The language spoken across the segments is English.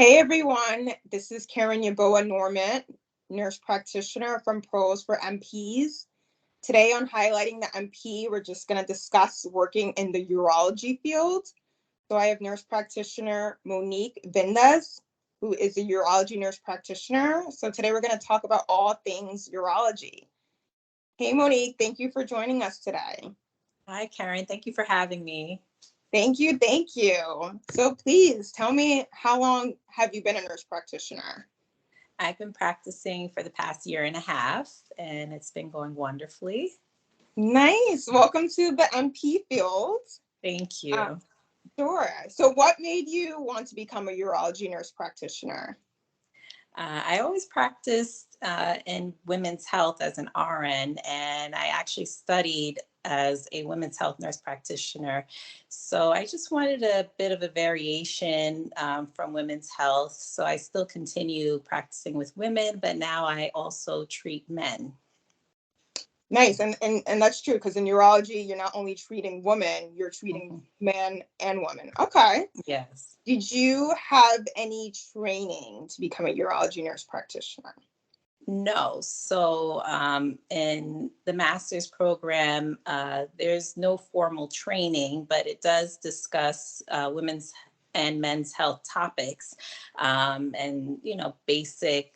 Hey everyone, this is Karen Yaboa Norman, nurse practitioner from Pearls for NPs. Today on Highlighting the NP, we're just going to discuss working in the urology field. So I have nurse practitioner Monique Vindas, who is a urology nurse practitioner. So today we're going to talk about all things urology. Hey Monique, thank you for joining us today. Hi, Karen. Thank you for having me. Thank you, thank you. So please tell me, how long have you been a nurse practitioner? I've been practicing for the past year and a half, and it's been going wonderfully. Nice. Welcome to the NP field. Thank Uh, you. sure. So, what made you want to become a urology nurse practitioner? I always practiced in women's health as an RN, and I actually studied as a women's health nurse practitioner. So I just wanted a bit of a variation from women's health. So I still continue practicing with women, but now I also treat men. Nice. And that's true, because in urology, you're not only treating women, you're treating Mhm. men and women. Okay. Yes. Did you have any training to become a urology nurse practitioner? No. So in the master's program, there's no formal training, but it does discuss women's and men's health topics and, basic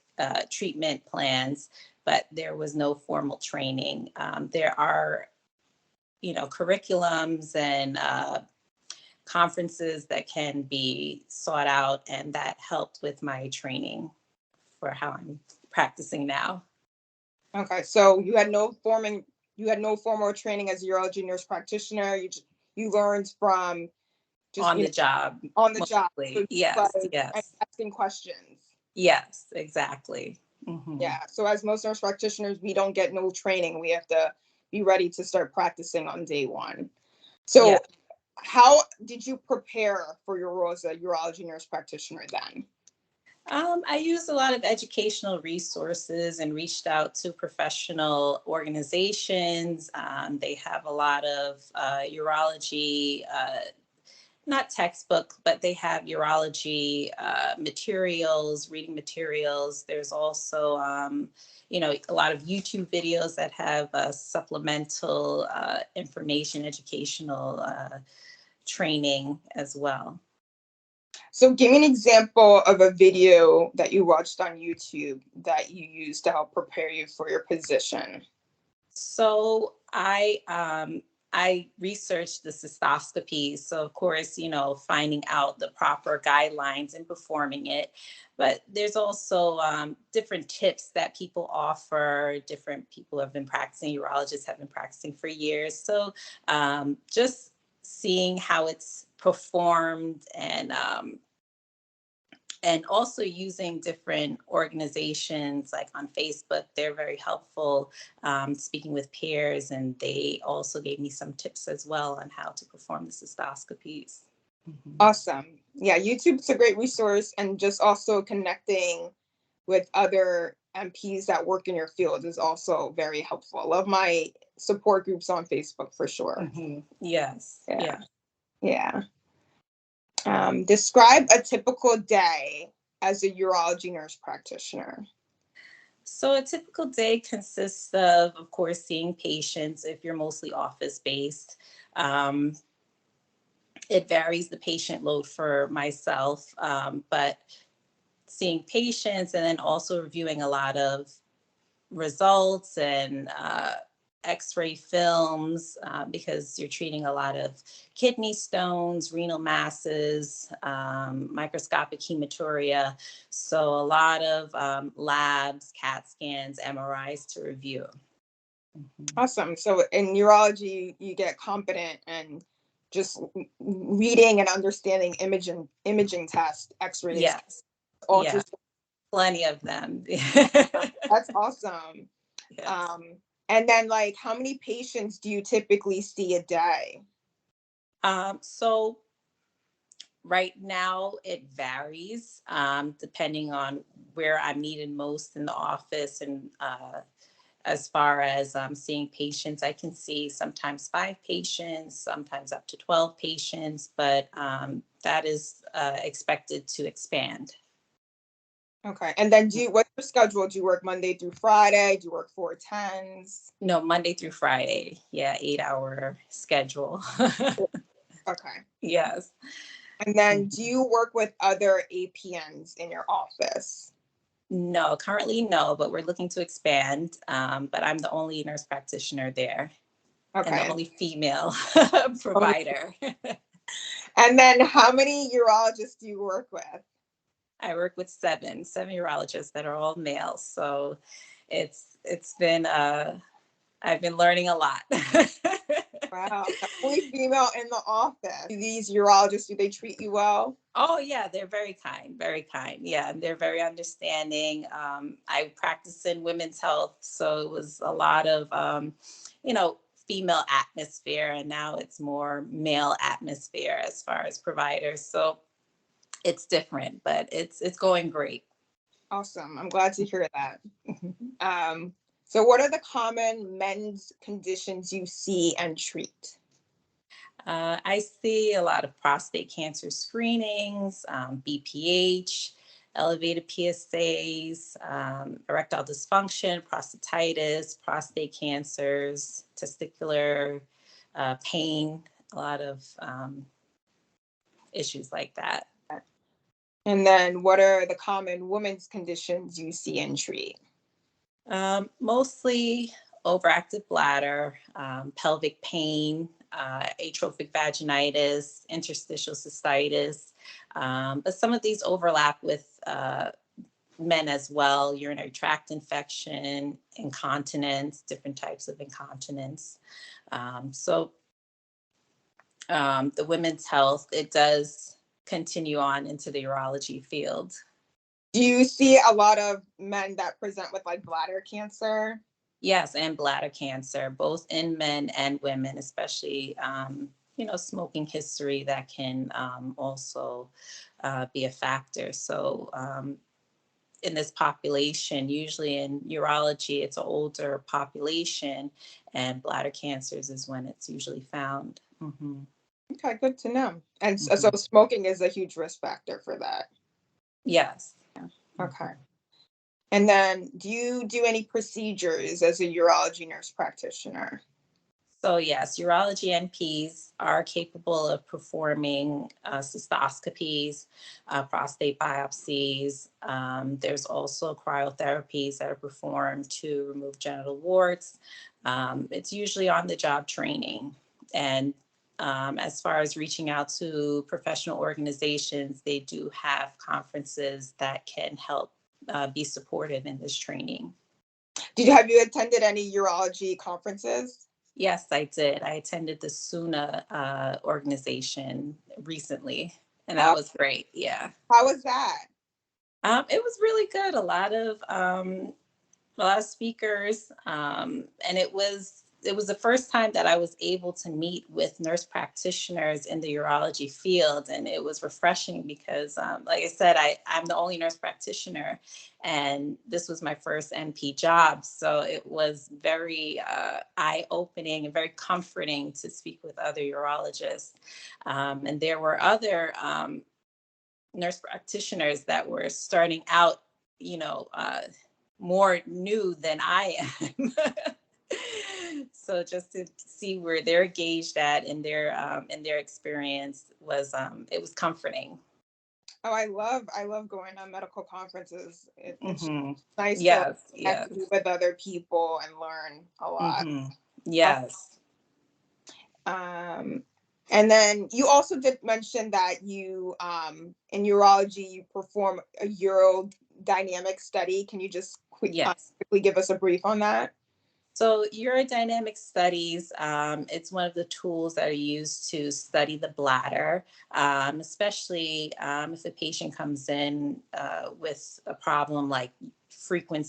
treatment plans, but there was no formal training. There are, curriculums and conferences that can be sought out, and that helped with my training for how I'm practicing now. Okay. So you had no formal training as a urology nurse practitioner. You learned from just On the job, on the job. So mostly. like Yes, and yes, asking questions. yes, exactly. Hmm. Yeah. So as most nurse practitioners, we don't get no training. We have to be ready to start practicing on day one. Yeah. So how did you prepare for your role as a urology nurse practitioner then? I used a lot of educational resources and reached out to professional organizations. They have a lot of urology, not textbook, but they have urology materials, reading materials. There's also, a lot of YouTube videos that have supplemental information, educational training as well. So give me an example of a video that you watched on YouTube that you used to help prepare you for your position. So I researched the cystoscopy. So of course, finding out the proper guidelines and performing it. But there's also different tips that people offer. Different people have been practicing. Urologists have been practicing for years. So just seeing how it's performed and also using different organizations like on Facebook. They're very helpful, speaking with peers, and they also gave me some tips as well on how to perform the cystoscopies. Mhm. Awesome. Yeah, YouTube's a great resource, and just also connecting with other MPs that work in your field is also very helpful. I love my support groups on Facebook for sure. Yes, Yeah. yeah. Yeah. Describe a typical day as a urology nurse practitioner. So a typical day consists of course, seeing patients if you're mostly office based. Um, it varies the patient load for myself, but seeing patients and then also reviewing a lot of results and x-ray films because you're treating a lot of kidney stones, renal masses, microscopic hematuria. So a lot of labs, CAT scans, MRIs to review. Mhm. Awesome. So in urology, you get confident and just reading and understanding imaging tests, X-rays, Yes, yeah, ultrasound. plenty of them. That's awesome. Yes. Um, and then like, how many patients do you typically see a day? So right now, it varies depending on where I'm needed most in the office. And as far as seeing patients, I can see sometimes 5 patients, sometimes up to 12 patients, but that is expected to expand. Okay. And then what's your schedule? Do you work Monday through Friday? Do you work 4/10s? No, Monday through Friday. Yeah, 8-hour schedule. Okay. Yes. And then do you work with other APNs in your office? No, currently no, but we're looking to expand. But I'm the only nurse practitioner there and the Okay. only female provider. And then how many urologists do you work with? I work with seven urologists that are all males. So it's been I've been learning a lot. Wow. The only female in the office. Do these urologists, do they treat you well? Oh yeah, they're very kind, very kind. Yeah, and they're very understanding. I practice in women's health, so it was a lot of you know, female atmosphere, and now it's more male atmosphere as far as providers. So it's different, but it's going great. Awesome. I'm glad to hear that. Um, so what are the common men's conditions you see and treat? I see a lot of prostate cancer screenings, BPH, elevated PSAs, erectile dysfunction, prostatitis, prostate cancers, testicular pain, a lot of issues like that. And then what are the common women's conditions you see and treat? Mostly overactive bladder, pelvic pain, atrophic vaginitis, interstitial cystitis. But some of these overlap with men as well: urinary tract infection, incontinence, different types of incontinence. The women's health, it does continue on into the urology field. Do you see a lot of men that present with like bladder cancer? Yes, and bladder cancer, both in men and women, especially, smoking history that can also be a factor. So, in this population, usually in urology, it's an older population, and bladder cancers is when it's usually found. Mm-hmm. Okay, good to know. And so Mm-hmm. smoking is a huge risk factor for that. Yes. Okay. And then do you do any procedures as a urology nurse practitioner? So yes, urology NPs are capable of performing cystoscopies, prostate biopsies. There's also cryotherapies that are performed to remove genital warts. It's usually on the job training. And as far as reaching out to professional organizations, they do have conferences that can help be supportive in this training. Have you attended any urology conferences? Yes, I did. I attended the SUNA organization recently, and that How was great. Yeah, how was that? it was really good. A lot of speakers, and it was the first time that I was able to meet with nurse practitioners in the urology field, and it was refreshing because, like I said, I'm the only nurse practitioner, and this was my first NP job, so it was very eye-opening and very comforting to speak with other urologists, and there were other nurse practitioners that were starting out, you know. More new than I am. So just to see where they're engaged at in their experience was it was comforting. Oh, I love going on medical conferences. It's Hmm. nice to like, Yes, connect yes. with other people and learn a lot. Hmm. Uh, Yes. Um, and then you also did mention that you in urology you perform a urodynamic study. Can you just Yes. quickly give us a brief on that? So urodynamic studies, it's one of the tools that are used to study the bladder, especially if a patient comes in with a problem like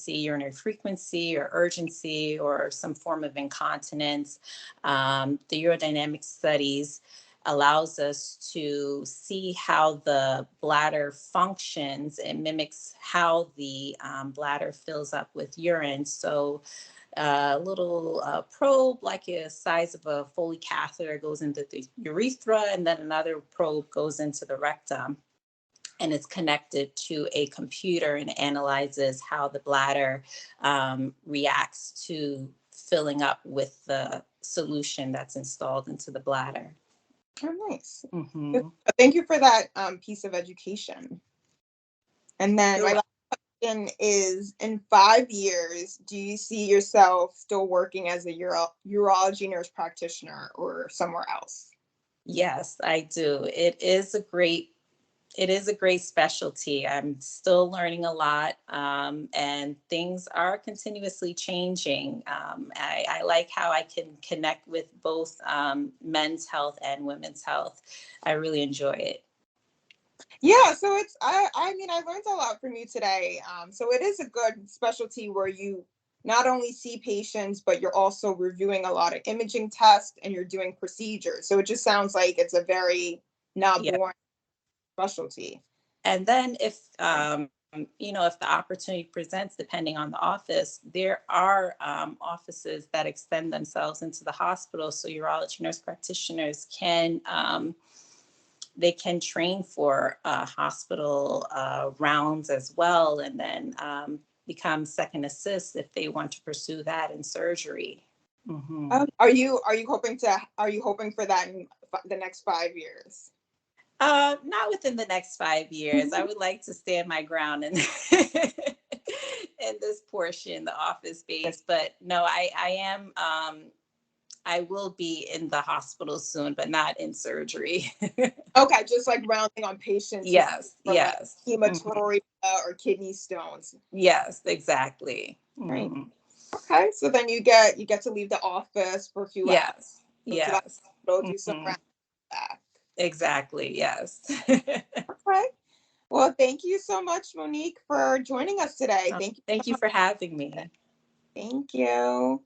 urinary frequency or urgency or some form of incontinence. The urodynamic studies allows us to see how the bladder functions. It mimics how the bladder fills up with urine. So a little probe, like the size of a Foley catheter, goes into the urethra, and then another probe goes into the rectum. and it's connected to a computer and analyzes how the bladder reacts to filling up with the solution that's installed into the bladder. Oh, nice. Mm-hmm. Thank you for that piece of education. And then my last question is, in 5 years, do you see yourself still working as a urology nurse practitioner or somewhere else? Yes, I do. It is a great specialty. I'm still learning a lot, and things are continuously changing. I like how I can connect with both men's health and women's health. I really enjoy it. Yeah, so I mean, I learned a lot from you today. So it is a good specialty where you not only see patients, but you're also reviewing a lot of imaging tests and you're doing procedures. So it just sounds like it's a very not Yeah. boring specialty. And then if the opportunity presents, depending on the office, there are offices that extend themselves into the hospital. So urology nurse practitioners they can train for hospital rounds as well, and then become second assist if they want to pursue that in surgery. Mm-hmm. Are you hoping for that in the next 5 years? Not within the next 5 years. I would like to stand my ground in in this portion, the office space. But no, I am. I will be in the hospital soon, but not in surgery. Okay, just like rounding on patients who Yes, for like yes, hematuria or kidney stones. yes, exactly. Right. Hmm. Okay, so then you get to leave the office for a few hours, Yes, go to the yes, hospital, do some hmm, rounds back. exactly. Yes. Okay. Well, thank you so much, Monique, for joining us today. Thank you so Thank you much. for having me. Thank you.